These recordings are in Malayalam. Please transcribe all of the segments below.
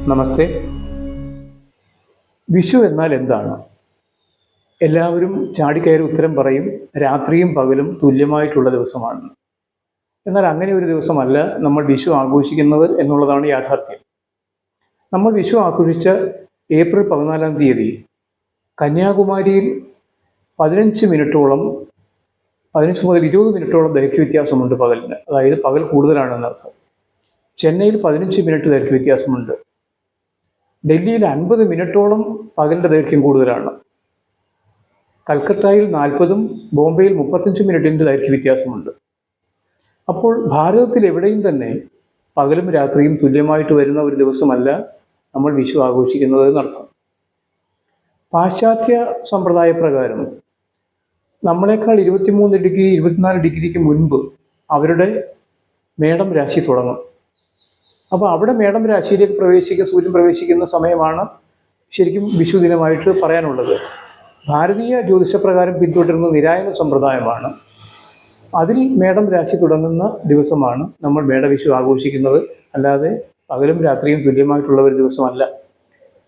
നമസ്തേ. വിഷു എന്നാൽ എന്താണ്? എല്ലാവരും ചാടിക്കയറി ഉത്തരം പറയും, രാത്രിയും പകലും തുല്യമായിട്ടുള്ള ദിവസമാണ്. എന്നാൽ അങ്ങനെ ഒരു ദിവസമല്ല നമ്മൾ വിഷു ആഘോഷിക്കുന്നത് എന്നുള്ളതാണ് യാഥാർത്ഥ്യം. നമ്മൾ വിഷു ആഘോഷിച്ച ഏപ്രിൽ 14-ാം തീയതി കന്യാകുമാരിയിൽ 15 മിനിറ്റോളം 15 മുതൽ 20 മിനിറ്റോളം ദൈർഘ്യ വ്യത്യാസമുണ്ട് പകലിന്. അതായത് പകൽ കൂടുതലാണെന്നർത്ഥം. ചെന്നൈയിൽ 15 മിനിറ്റ് ദൈർഘ്യ വ്യത്യാസമുണ്ട്. ഡൽഹിയിൽ 50 മിനിറ്റോളം പകലിൻ്റെ ദൈർഘ്യം കൂടുതലാണ്. കൽക്കട്ടയിൽ 40-ഉം ബോംബെയിൽ 35 മിനിറ്റിൻ്റെ ദൈർഘ്യ വ്യത്യാസമുണ്ട്. അപ്പോൾ ഭാരതത്തിൽ എവിടെയും തന്നെ പകലും രാത്രിയും തുല്യമായിട്ട് വരുന്ന ഒരു ദിവസമല്ല നമ്മൾ വിഷു ആഘോഷിക്കുന്നത് എന്നർത്ഥം. പാശ്ചാത്യ സമ്പ്രദായ പ്രകാരം നമ്മളെക്കാൾ 23 ഡിഗ്രി 24 ഡിഗ്രിക്ക് മുൻപ് അവരുടെ മേടം രാശി തുടങ്ങും. അപ്പോൾ അവിടെ മേടം രാശിയിലേക്ക് സൂര്യൻ പ്രവേശിക്കുന്ന സമയമാണ് ശരിക്കും വിഷു ദിനമായിട്ട് പറയാനുള്ളത്. ഭാരതീയ ജ്യോതിഷപ്രകാരം പിന്തുടരുന്ന നിരായന സമ്പ്രദായമാണ്. അതിൽ മേടം രാശി തുടങ്ങുന്ന ദിവസമാണ് നമ്മൾ മേടവിഷു ആഘോഷിക്കുന്നത്. അല്ലാതെ പകലും രാത്രിയും തുല്യമായിട്ടുള്ള ഒരു ദിവസമല്ല.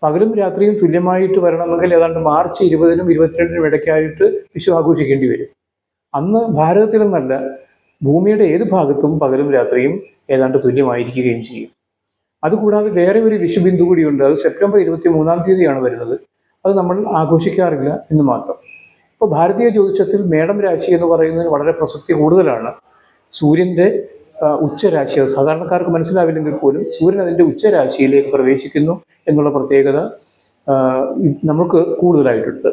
പകലും രാത്രിയും തുല്യമായിട്ട് വരണമെങ്കിൽ ഏതാണ്ട് മാർച്ച് 20-നും 22-നും ഇടയ്ക്കായിട്ട് വിഷു ആഘോഷിക്കേണ്ടി വരും. അന്ന് ഭാരതത്തിലെന്നല്ല, ഭൂമിയുടെ ഏത് ഭാഗത്തും പകലും രാത്രിയും ഏതാണ്ട് തുല്യമായിരിക്കുകയും ചെയ്യും. അതുകൂടാതെ വേറെ ഒരു വിഷുബിന്ദു കൂടിയുണ്ട്. അത് സെപ്റ്റംബർ 23-ാം തീയതിയാണ് വരുന്നത്. അത് നമ്മൾ ആഘോഷിക്കാറില്ല എന്ന് മാത്രം. ഇപ്പോൾ ഭാരതീയ ജ്യോതിഷത്തിൽ മേടം രാശി എന്ന് പറയുന്നതിന് വളരെ പ്രസക്തി കൂടുതലാണ്. സൂര്യൻ്റെ ഉച്ചരാശി, അത് സാധാരണക്കാർക്ക് മനസ്സിലാവില്ലെങ്കിൽ പോലും സൂര്യൻ അതിൻ്റെ ഉച്ചരാശിയിലേക്ക് പ്രവേശിക്കുന്നു എന്നുള്ള പ്രത്യേകത നമുക്ക് കൂടുതലായിട്ടുണ്ട്.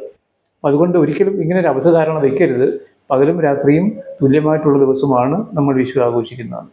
അതുകൊണ്ട് ഒരിക്കലും ഇങ്ങനെ ഒരു അബദ്ധധാരണ വയ്ക്കരുത്. പകലും രാത്രിയും തുല്യമായിട്ടുള്ള ദിവസമാണ് നമ്മൾ വിഷു ആഘോഷിക്കുന്നത്.